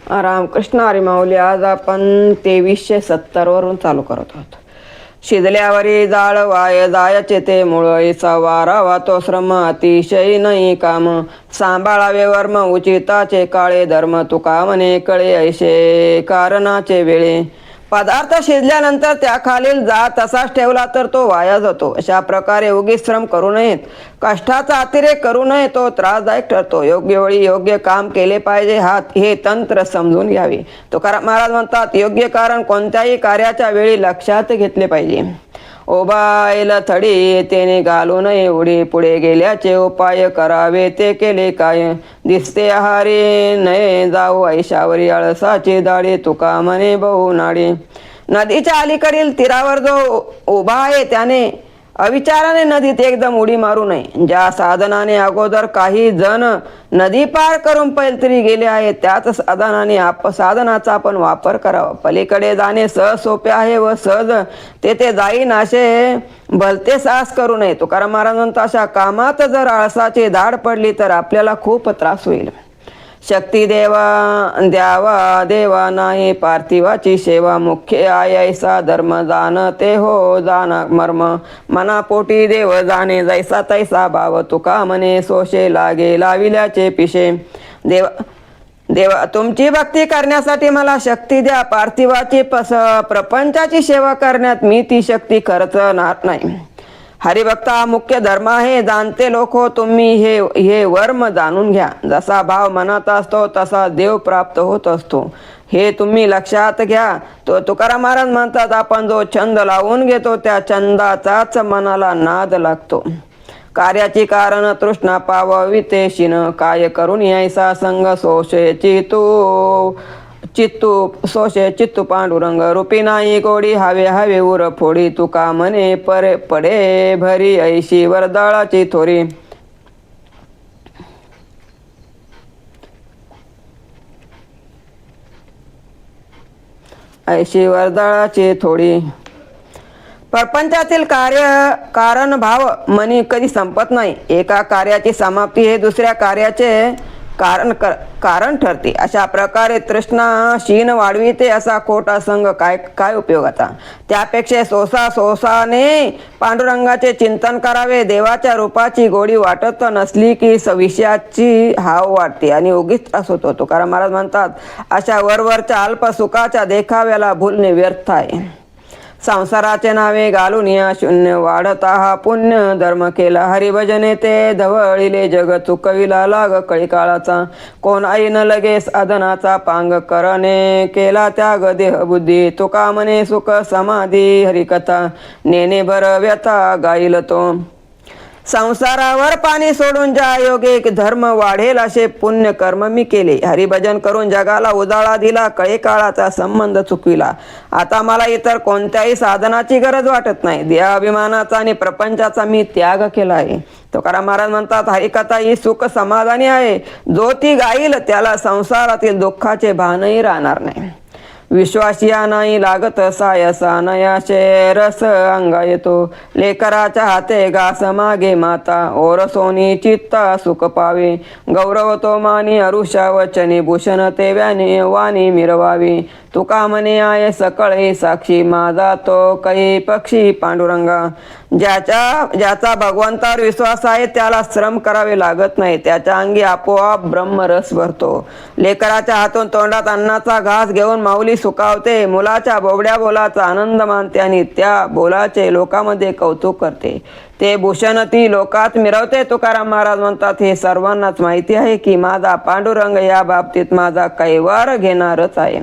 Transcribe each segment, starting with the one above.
रामकृष्ण हरी माऊली. आज आपण 2370 वरून चालू करत आहोत. शिजल्यावरी जाळ वाय जायचे ते मूळ, ऐसा वारा वातो श्रम अतिशय नाही काम. सांभाळावे वर्म उचिताचे काळे धर्म, तुका म्हणे कळे ऐसे कारणाचे वेळे. पदार्थ शिजल्यानंतर त्याखालील जाळ तसाच ठेवला तर तो वाया जातो. अशा प्रकारे उगीच श्रम करू नयेत. कष्टाचा अतिरेक करू नये, तो त्रासदायक ठरतो. योग्य वेळी योग्य काम केले पाहिजे, हे तंत्र समजून घ्यावे. तुकाराम महाराज म्हणतात, योग्य कारण कोणत्याही कार्याच्या वेळी लक्षात घेतले पाहिजे. ओबाईल थडी तेने घालू नये उडी, पुढे गेल्याचे उपाय करावे ते केले काय. दिसते आहारी नये जाऊ ऐशावरी, आळसाचे दाडे तुका म्हणे बहु नाडे. नदीच्या अलीकडील तीरावर जो उभा आहे त्याने अविचाराने नदीत एकदम उडी मारू नये. ज्या साधनाने अगोदर काही जण नदी पार करून पैलतरी गेले आहेत, त्याच साधनाचा आपण वापर करावा. पलीकडे जाणे सहज सोपे आहे व सहज तेथे जाईन असे भलते साहस करू नये. तुकाराम महाराज म्हणतात, अशा कामात जर आळसाची धाड पडली तर आपल्याला खूप त्रास होईल. शक्ती द्यावा देवा नाही, पार्थिवाची सेवा मुख्य आहे ऐसा धर्म. जाणते हो जाना मर्म, मनापोटी देव जाणे जैसा तैसा भाव. तुका म्हणे सोशे लागे लाविल्याचे पिशे. देवा तुमची भक्ती करण्यासाठी मला शक्ती द्या. पार्थिवाची प्रपंचाची सेवा करण्यात मी ती शक्ती खर्चणार नाही. हरिभक्त हा मुख्य धर्म आहे. जाणते लोक हो तुम्ही हे वर्म जाणून घ्या. जसा भाव मनात असतो तसा देव प्राप्त होत असतो, हे तुम्ही लक्षात घ्या. तुकाराम महाराज म्हणतात, आपण जो छंद लावून घेतो त्या छंदाचाच मनाला नाद लागतो. कार्याची कारण तृष्णा पावावी ते शिन, काय करून यायचा संग सोशे चित्तू पांडुरंग. रूपी नाही गोडी हवे हवे उर फोडी. तुका म्हणे पडे भरी ऐशी वरदाळाची थोरी. ऐशी वरदाळाची थोडी. प्रपंचातील कारण भाव मनी कधी संपत नाही. एका कार्याची समाप्ती हे दुसऱ्या कार्याचे कारण ठरते. अशा प्रकारे तृष्णा शीन वाढविते. असा खोटा संग काय उपयोगाचा. त्यापेक्षा सोसाने पांडुरंगाचे चिंतन करावे. देवाच्या रूपाची गोडी वाटत नसली की विषयाची हाव वाटते आणि उगीच त्रास होतो. तुकाराम महाराज म्हणतात, अशा वरवरच्या अल्प सुखाच्या देखाव्याला भुलणे व्यर्थ आहे. संसाराचे नावे घालून या शून्य, वाढता हा पुण्य धर्म केला. हरिभजने ते धवळिले जग, चुकविला लाग कळी काळाचा. कोण ऐन लगे साधनाचा पांग, करणे केला त्याग देह बुद्धी. तुका म्हणे सुख समाधी हरिकथा, नेने भर व्यथा गाईल तो. संसारावर पाणी सोडून ज्या योगे धर्म वाढेल असे पुण्य कर्म मी केले. हरिभजन करून जगाला उजाळा दिला, कळे काळाचा संबंध चुकविला. आता मला इतर कोणत्याही साधनाची गरज वाटत नाही. देहाभिमानाचा आणि प्रपंचाचा मी त्याग केला आहे. तुकाराम महाराज म्हणतात, हरिकथा ही सुख समाधानी आहे. जो ती गाईल त्याला संसारातील दुःखाचे भानही राहणार नाही. विश्वासिया नाही लागत सायसा, नयाशे रस अंगा येतो. लेकराच्या हाते घास मागे माता, ओरसोनी चित्ता सुख पावे. गौरव तो मानी अरुषा वचनी, भूषण ते वाणी मिरवावी. तुका म्हणे आहे सकळे साक्षी, माझा तो कै पक्षी पांडुरंगा. ज्याचा भगवंतावर विश्वास आहे त्याला श्रम करावे लागत नाही. त्याच्या अंगी आपोआप ब्रह्मरस भरतो. लेकराच्या हातून तोंडात अन्नाचा घास घेऊन माऊली सुखावते. मुलाच्या बोबड्या बोलाचा आनंद मानते आणि त्या बोलाचे लोकांमध्ये कौतुक करते. ते भूषण ती लोकात मिरवते. तुकाराम महाराज म्हणतात, हे सर्वांनाच माहिती आहे की माझा पांडुरंग या बाबतीत माझा कैवार घेणारच आहे.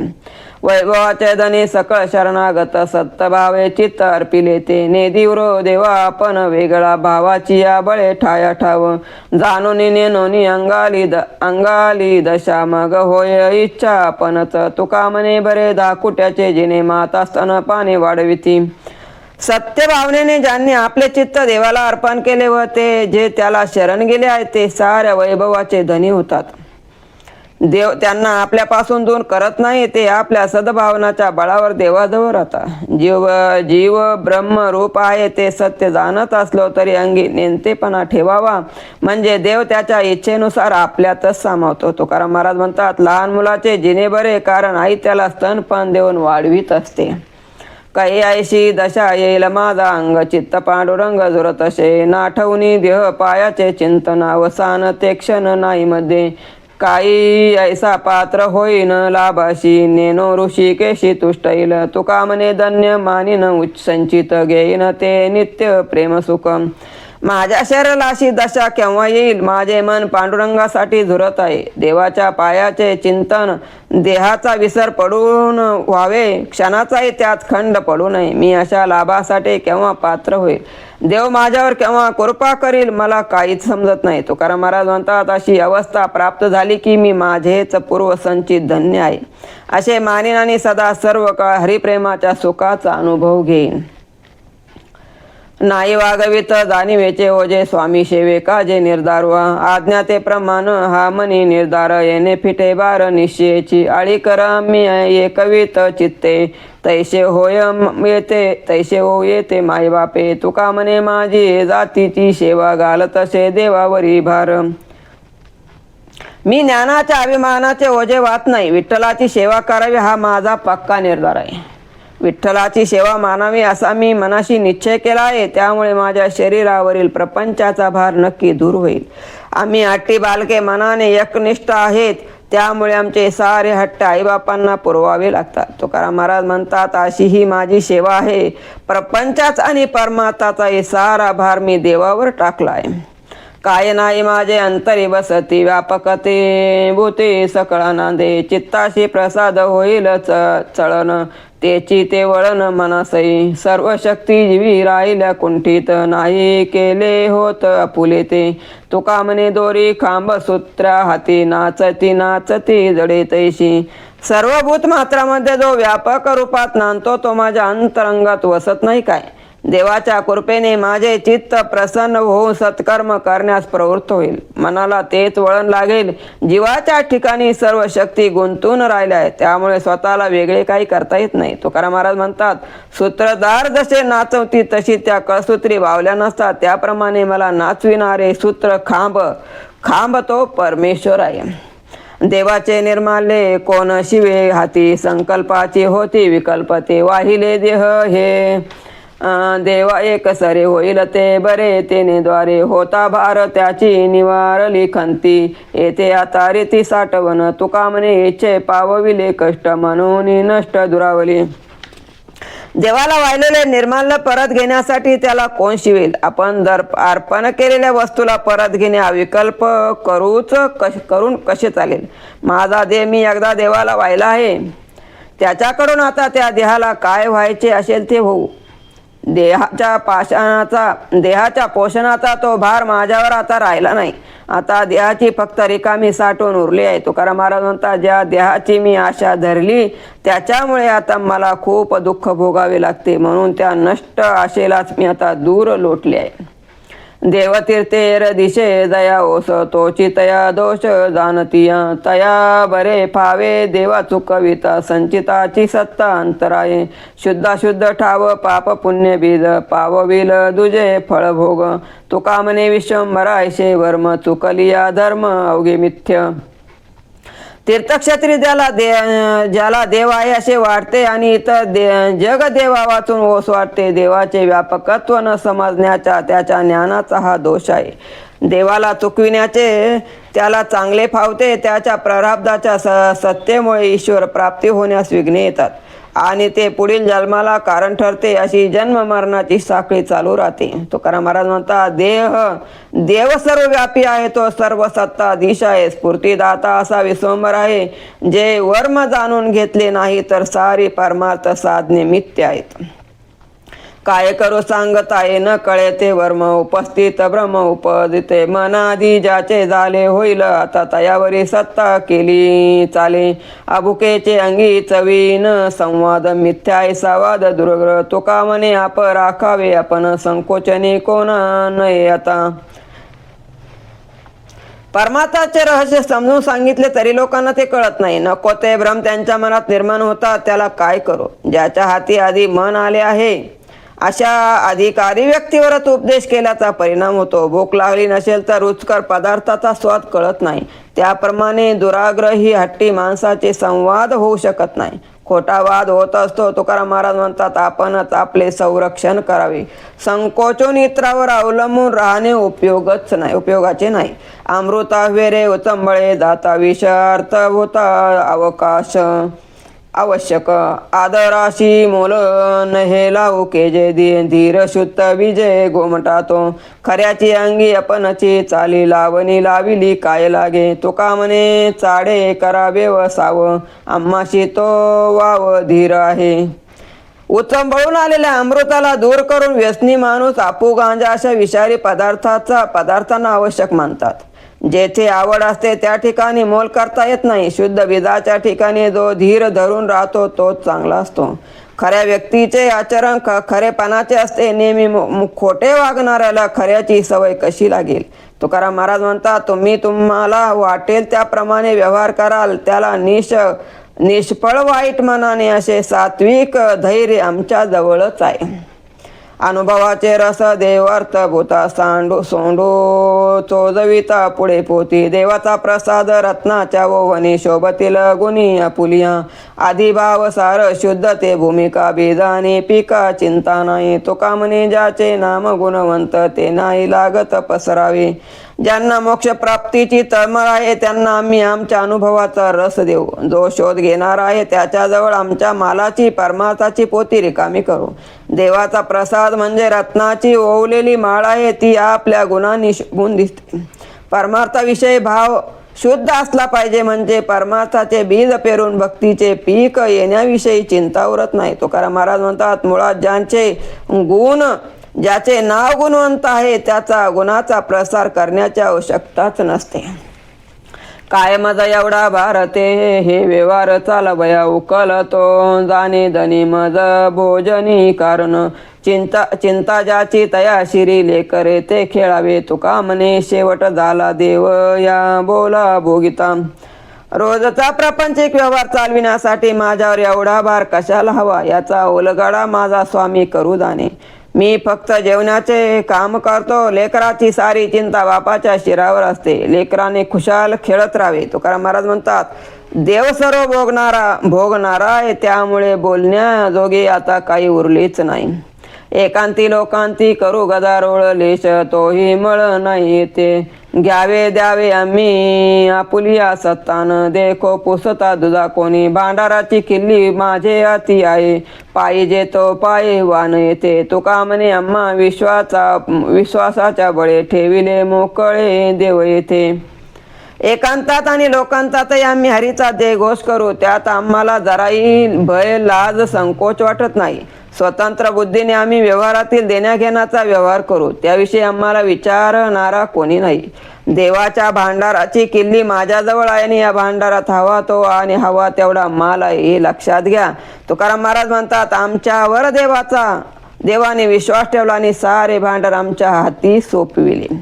वैभवाचे धनी सकळ शरणागत, सत्तभावे चित्त अर्पिले ते. नेदिवरो देवा आपण वेगळा, भावाची या बळे ठाया ठाव. जाणून नेनोनी अंगाली दशा, मग होय इच्छा आपणच. तुका म्हणे बरे दाकुट्याचे जिने, माता स्तन पाने वाढविती. सत्य भावनेने ज्यांनी आपले चित्त देवाला अर्पण केले व ते जे त्याला शरण गेले आहेत ते साऱ्या वैभवाचे धनी होतात. देव त्यांना आपल्यापासून दूर करत नाही, ते आपल्या सद्भावनाच्या बळावर देवाजवळ राहतात. जीव ब्रह्म रूप आहे ते सत्य जाणत असलो तरी अंगी नेमतेपणा ठेवावा, म्हणजे देव त्याच्या इच्छेनुसार आपल्यातच सामावतो. तुकाराम महाराज म्हणतात, लहान मुलाचे जिने बरे, कारण आई त्याला स्तनपान देऊन वाढवीत असते. काही ऐशी दशा येईल माझा अंग, चित्त पांडुरंग जुरतसे, नाठवणी देह पायाचे चिंतन, अवसान ते क्षण नाही मध्ये, काही ऐसा पात्र होईन लाभाशी, नेनो ऋषिकेशी तुष्टईल, तुका म्हणे धन्य मानिन संचित घेईन ते नित्य प्रेम सुख. माझ्या शरीराला अशी दशा केव्हा येईल, माझे मन पांडुरंगासाठी झुरत आहे. देवाच्या पायाचे चिंतन, देहाचा विसर पडून व्हावे, क्षणाचाही त्यात खंड पडू नये. मी अशा लाभासाठी केव्हा पात्र होईल, देव माझ्यावर केव्हा कृपा करील, मला काहीच समजत नाही. तुकाराम महाराज म्हणतात, अशी अवस्था प्राप्त झाली की मी माझेच पूर्वसंचित धन्य आहे असे मानेन आणि सदा सर्व काळ हरिप्रेमाच्या सुखाचा अनुभव घेईन. नाही वागवित जाणीवेचे ओझे, स्वामी सेवे काजे निर्धारवा, आज्ञा ते प्रमाण हा मनी निर्धार, येणे फिटे बार निश्चयाची, आळी करा मी एकवित चित्ते, तैसे होय येते तैसे हो येते माय बापे, तुका म्हणे माझी जातीची सेवा, घाल तसे देवावरी भार. मी ज्ञानाच्या अभिमानाचे ओझे वाहत नाही, विठ्ठलाची सेवा करावी हा माझा पक्का निर्धार आहे. विठ्ठलाची सेवा मानावी असा मी मनाशी निश्चय केला आहे, त्यामुळे माझ्या शरीरावरील प्रपंचाचा भार नक्की दूर होईल. आम्ही हट्टी बालके मनाने एकनिष्ठ आहेत, त्यामुळे आमचे सारे हट्ट आईबापांना पुरवावे लागतात. तुकाराम महाराज म्हणतात, अशी ही माझी सेवा आहे. प्रपंचाचा आणि परमात्माचा सारा भार मी देवावर टाकला आहे. काय नाही माझे अंतरी बसती, व्यापकते भूते सकळ नांदे, चित्ताशी प्रसाद होईल चळन, तेची ते वळण मनसई, सर्व शक्ती जीवी राहिल्या कुंठित, नाही केले होत आपुले ते, तुका म्हणे दोरी खांब सूत्रा हाती, नाचती नाचती जडे तैशी. सर्व भूत मात्रामध्ये जो व्यापक रूपात नांदतो तो माझ्या अंतरंगात वसत नाही काय. देवाच्या कृपेने माझे चित्त प्रसन्न होऊन सत्कर्म करण्यास प्रवृत्त होईल. मनाला तेच वळण लागेल. जीवाच्या ठिकाणी सर्व शक्ती गुंतून राहिल्या आहेत, त्यामुळे स्वतःला वेगळे काही करता येत नाही. तुकाराम महाराज म्हणतात, सूत्रधार जसे नाचवती तशी त्या कळसूत्री बावल्या नसतात, त्याप्रमाणे मला नाचविणारे सूत्र खांब तो परमेश्वर आहे. देवाचे निर्माल्य कोण शिवे हाती, संकल्पाची होती विकल्पते, वाहिले देह हे देवा एक सरे होईल ते बरे, तेने द्वारे होता भार त्याची निवारली खंती, येथे आता रीती साठवण, तुका म्हणे इच्छे पावविले कष्ट, म्हणून नष्ट दुरावली. देवाला वाहिलेले निर्माल्य परत घेण्यासाठी त्याला कोण शिवेल. आपण अर्पण केलेल्या वस्तूला परत घेणे हा विकल्प करून कसे चालेल. माझा देह मी एकदा देवाला वाहिला आहे, त्याच्याकडून आता त्या देहाला काय व्हायचे असेल ते होऊ. देहाच्या पोषणाचा तो भार माझ्यावर आता राहिला नाही. आता देहाची फक्त रिकामी साठवून उरली आहे. तुकाराम महाराज म्हणतात, ज्या देहाची मी आशा धरली त्याच्यामुळे आता मला खूप दुःख भोगावे लागते, म्हणून त्या नष्ट आशेलाच मी आता दूर लोटले आहे. देवतीर्थेर दिशे दया ओस, तोची तया दोष जाणतीया, तया बरे फावे देवा चुकविता, संचिताची सत्ता अंतराये, शुद्धाशुद्ध ठाव पाप पुण्य बीज, पावविल दुजे फळभोग, तुका म्हणे विश्वंभरायशे वर्म, चुकलिया धर्म अवघे मिथ्य. तीर्थक्षेत्री ज्याला देव आहे असे वाटते आणि इतर जग देवा वाचून ओस वाटते. देवाचे व्यापकत्व न समजण्याचा त्याच्या ज्ञानाचा हा दोष आहे. देवाला चुकविण्याचे त्याला चांगले फावते. त्याच्या प्रारब्धाच्या सत्तेमुळे ईश्वर प्राप्ती होण्यास विघ्ने येतात आणि ते पुढील जन्माला कारण ठरते. अशी जन्म मरणाची साखळी चालू राहते. तुकाराम महाराज म्हणतात, देव सर्वव्यापी आहे, तो सर्व सत्ताधीश आहे, स्फूर्तिदाता असा विश्वंभर आहे. जे वर्म जाणून घेतले नाही तर सारी परमार्थ साधने मिथ्य आहेत. काय करू सांगता ये न कळे ते वर्म, उपस्थित ब्रह्म उपदिते, मनादी ज्याचे झाले होईल, आता तयावरी सत्ता केली चाले, अभुकेचे अंगी चवीन संवाद, मिथ्याय संवाद दुर्ग्रह, तुका म्हणे आप राखावे आपण, संकोचने कोण नये आता. परमार्थाचे रहस्य समजून सांगितले तरी लोकांना ते कळत नाही. नको ते भ्रम त्यांच्या मनात निर्माण होतात. त्याला काय करू? ज्याच्या हाती आधी मन आले आहे अशा अधिकारी व्यक्तीवरच उपदेश केल्याचा परिणाम होतो. भूक लागली नसेल तर रुचकर पदार्थाचा स्वाद कळत नाही. त्याप्रमाणे दुराग्रही हट्टी माणसाचे संवाद होऊ शकत नाही. खोटा वाद होत असतो. तुकाराम महाराज म्हणतात, आपणच आपले संरक्षण करावे. संकोचून इतरावर अवलंबून राहणे उपयोगाचे नाही. अमृता वेरे उचंबळे दाता विष अर्थ होता अवकाश आवश्यक. आदराशी मोल नहे लावू के जे धीर शुद्ध विजय गोमटा तो. खऱ्याची अंगी आपणची चाली लावणी लाविली काय लागे. तुका म्हणे चाडे करावे वसाव आम्हाशी तो वाव धीर आहे. उचंबळून आलेल्या अमृताला दूर करून व्यसनी माणूस आपू गांजा अशा विषारी पदार्थांना आवश्यक मानतात. जेथे आवड असते त्या ठिकाणी मोल करता येत नाही. शुद्ध विधाच्या ठिकाणी जो धीर धरून राहतो तोच चांगला असतो. खऱ्या व्यक्तीचे आचरण खरेपणाचे असते. नेहमी खोटे वागणाऱ्याला खऱ्याची सवय कशी लागेल? तुकाराम महाराज म्हणतात, तुम्हाला वाटेल त्याप्रमाणे व्यवहार कराल त्याला निष्फळ वाईट मनाने असे सात्विक धैर्य आमच्या जवळच आहे. अनुभवाचे रस देवार्थ भूता सोंडू चोजविता पुढे पोती. देवाचा प्रसाद रत्नाच्या वनी शोभतील गुणी आपुलिया. आदिभाव सार शुद्ध ते भूमिका बीजाने पिका चिंता नाही. तुका म्हणे ज्याचे नाम गुणवंत ते नाही लागत पसरावे. ज्यांना मोक्ष प्राप्तीची तळमळ आहे त्यांना आम्ही आमच्या अनुभवाचा रस देऊ. जो शोध घेणार आहे त्याच्याजवळ आमच्या मालाची परमार्थाची पोती रिकामी करू. देवाचा प्रसाद म्हणजे रत्नाची ओवलेली माळ आहे. ती आपल्या गुणांनी शोभून दिसते. परमार्थाविषयी भाव शुद्ध असला पाहिजे म्हणजे परमार्थाचे बीज पेरून भक्तीचे पीक येण्याविषयी चिंता उरत नाही. तुकाराम महाराज म्हणतात, मुळात ज्याचे नाव गुणवंत आहे त्याचा गुणाचा प्रसार करण्याची आवश्यकताच नसते. काय मज एवढा भारते हे व्यवहार चालवया उकलतो. जाणे धनी मज भोजनी कारण चिंता ज्याची तया शिरी लेकरे ते खेळावे. तुका म्हणे शेवट झाला देव या बोला भोगिता. रोजचा प्रापंचिक व्यवहार चालविण्यासाठी माझ्यावर एवढा भार कशाला हवा याचा उलगडा माझा स्वामी करू जाणे. मी फक्त जेवणाचे काम करतो. लेकराची सारी चिंता बापाच्या शिरावर असते. लेकराने खुशाल खेळत राहावे. तुकाराम महाराज म्हणतात, देव सर्व भोगणारा आहे. त्यामुळे बोलण्याजोगे आता काही उरलेच नाही. एकांती लोकांती करू गदारोळ लेश तोही मळ नाही येते. घ्यावे द्यावे आम्ही आपुलिया सत्तान देखो पुसता दुधा कोणी. भांडाराची किल्ली माझे हाती आहे पाहिजे तो पाये वान येते. तुका म्हणे आम्हा विश्वासाच्या बळे ठेविले मोकळे देव येते. एकांतात आणि लोकांतातही आम्ही हरीचा जयघोष करू. त्यात आम्हाला जराही भय लाज संकोच वाटत नाही. स्वतंत्र बुद्धीने आम्ही व्यवहारातील देण्याघेण्याचा व्यवहार करू. त्याविषयी आम्हाला विचारणारा कोणी नाही. देवाच्या भांडाराची किल्ली माझ्याजवळ आहे आणि या भांडारात हवा तो आणि हवा तेवढा माल आहे हे लक्षात घ्या. तुकाराम महाराज म्हणतात, आमच्यावर देवाने विश्वास ठेवला आणि सारे भांडार आमच्या हाती सोपविले.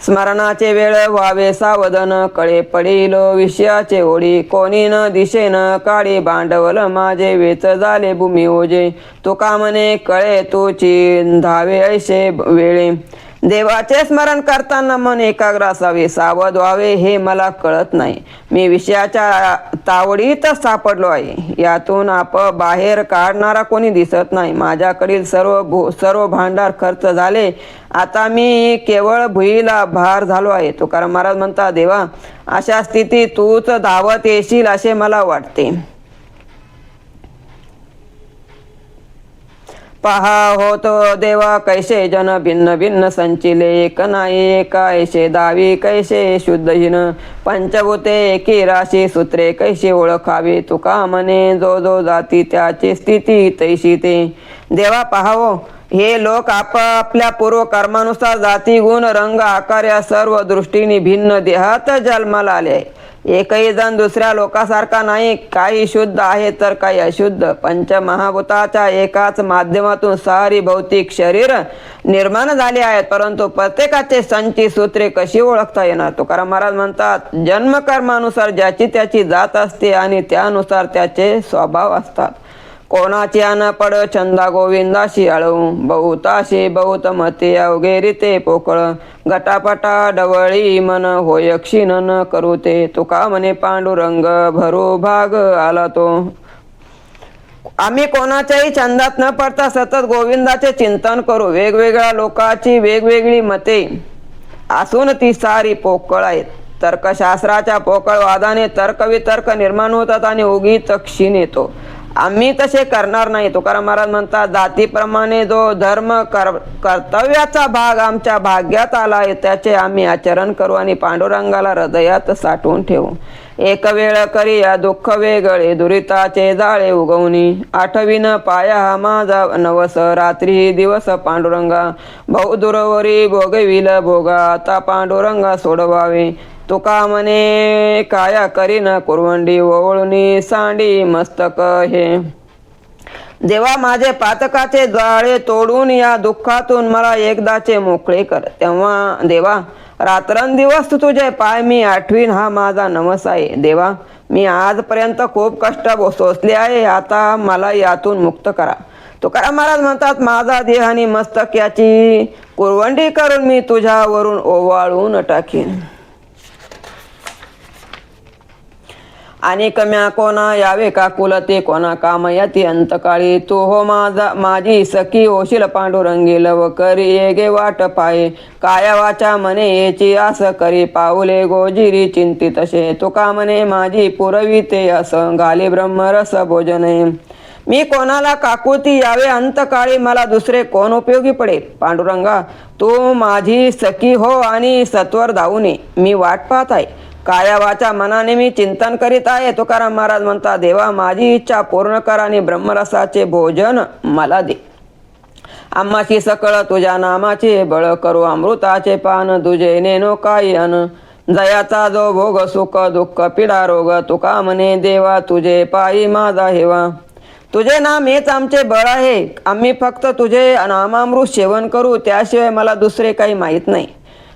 स्मरणाचे वेळ व्हावे सावधान कळे पडील विषयाचे ओढी. कोणी न दिशेन काळी भांडवल माझे वेच झाले भूमी ओजे. तुका म्हणे कळे तुची धावे ऐसे वेळे. देवाचे स्मरण करताना मन एकाग्र असावे सावध व्हावे हे मला कळत नाही. मी विषयाच्या तावडीत सापडलो आहे. यातून बाहेर काढणारा कोणी दिसत नाही. माझ्याकडील सर्व भांडार खर्च झाले. आता मी केवळ भुईला भार झालो आहे. तुकाराम महाराज म्हणतात, देवा अशा स्थितीत तूच धावत येशील असे मला वाटते. पहा होतो देवा कैसे जन भिन्न भिन्न संचिले. एक नाही एका ऐसे दावी कैसे शुद्धहीन. पंचभूते एकी राशी सूत्रे कैसे ओळखावे. तुका म्हणे जो जाती त्याची स्थिती तैशी ते. देवा पाहावो, हे लोक आपापल्या पूर्व कर्मानुसार जाती गुण रंग आकार या सर्व दृष्टीने भिन्न देहात जन्माला आले आहे. एकही जण दुसऱ्या लोकांसारखा नाही. काही शुद्ध आहे तर काही अशुद्ध. पंचमहाभूताच्या एकाच माध्यमातून सारी भौतिक शरीर निर्माण झाली आहेत, परंतु प्रत्येकाचे संची सूत्रे कशी ओळखता येणार? तुकाराम महाराज म्हणतात, जन्मकर्मानुसार ज्याची त्याची जात असते आणि त्यानुसार त्याचे स्वभाव असतात. कोणाची अन पड छंदा गोविंदाशी आळू, बहुताशी बहुत मते अवघे रीते पोकळ, गटापटा डवळी मन होय क्षीण करू ते, तुका म्हणे पांडुरंग भरू भाग आला तो. आम्ही कोणाच्याही छंदात न पडता सतत गोविंदाचे चिंतन करू. वेगवेगळ्या लोकांची वेगवेगळी मते असून ती सारी पोकळ आहेत. तर्कशास्त्राच्या पोकळ वादाने तर्कवितर्क निर्माण होतात आणि उगीच क्षीण येतो. आम्ही तसे करणार नाही. तुकाराम महाराज म्हणतात, जातीप्रमाणे जो धर्म कर्तव्याचा भाग आमच्या भाग्यात आला आहे त्याचे आम्ही आचरण करू आणि पांडुरंगाला हृदयात साठवून ठेवू. एक वेळ करी या दुःख वेगळे दुरिताचे जाळे उगवणी, आठवीन पाया हा माझा नवस रात्री दिवस पांडुरंगा, बहुदुरवरी भोगविल भोगा आता पांडुरंगा सोडवावे. तुका म्हणे काया करीन कुरवंडी ओवळुनी सांडी मस्तक हे. देवा माझे पातकाचे जाळे तोडून या दुःखातून मला एकदाचे मोकळे कर. तेव्हा देवा रात्रंदिवस तुझे पाय मी आठवीन हा माझा नवस आहे. देवा मी आजपर्यंत खूप कष्ट सोसले आहे, आता मला यातून मुक्त करा. तुकाराम महाराज म्हणतात, माझा देह आणि मस्तक याची कुरवंडी करून मी तुझ्यावरून ओवाळून टाकीन. आणि कम्या कोणा यावे का कुलते कोणा काम यती अंतकाळी, तू हो माझी सखी होशील पांडुरंगी लव करी येगे वाट पाये, काया वाचा मने येची आस करी पाऊले गोजिरी चिंतित असे, तुका म्हणे माझी पुरविते अस घाली ब्रह्मरस भोजने. मी कोणाला काकुती यावे अंतकाळी मला दुसरे कोण उपयोगी पडे. पांडुरंगा तू माझी सखी हो आणि सत्वर धावून ये. मी वाट पाहत आहे. काया वाचा मनाने मी चिंतन करीत आहे. तुकाराम महाराज म्हणतात, देवा माझी इच्छा पूर्ण कर आणि ब्रह्मरसाचे भोजन मला दे. आम्हाची सकळ तुझ्या नामाचे बळ करू अमृताचे पान, तुझे नेनो काही अन जयाचा जो भोग सुख दुःख पीडा रोग, तुका म्हणे देवा तुझे पायी माझा हेवा. तुझे नाम हेच आमचे बळ आहे. आम्ही फक्त तुझे नामामृत सेवन करू, त्याशिवाय मला दुसरे काही माहीत नाही.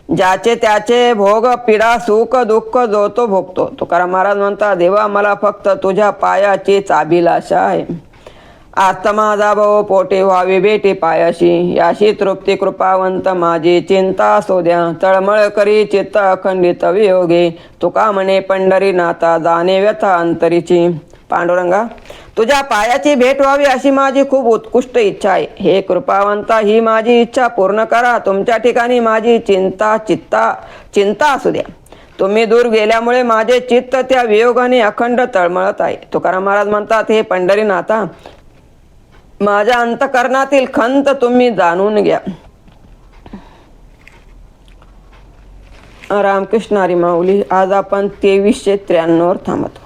ज्याचे त्याचे भोग पीडा सुख दुःख जो तो भोगतो. तुकाराम महाराज म्हणतात, देवा मला फक्त तुझ्या पायाचीच अभिलाषा आहे. आता माझा भाऊ पोटे व्हावी भेटी पायाशी, याशी तृप्ती कृपावंत माझी चिंता असू द्या. तळमळ करी चित्त अखंडित वियोगे, तुका म्हणे पंढरीनाथा जाणे व्यथा अंतरीची. पांडुरंगा तुझ्या पायाची भेट व्हावी अशी माझी खूप उत्कृष्ट इच्छा आहे. हे कृपावंता ही माझी इच्छा पूर्ण करा. तुमच्या ठिकाणी माझी चिंता असू द्या. तुम्ही दूर गेल्यामुळे माझे चित्त त्या वियोगाने अखंड तळमळत आहे. तुकाराम महाराज म्हणतात, हे पंढरीनाथा माझ्या अंतकरणातील खंत तुम्ही जाणून घ्या. रामकृष्ण हरी माऊली. आज आपण 2393 थांबतो.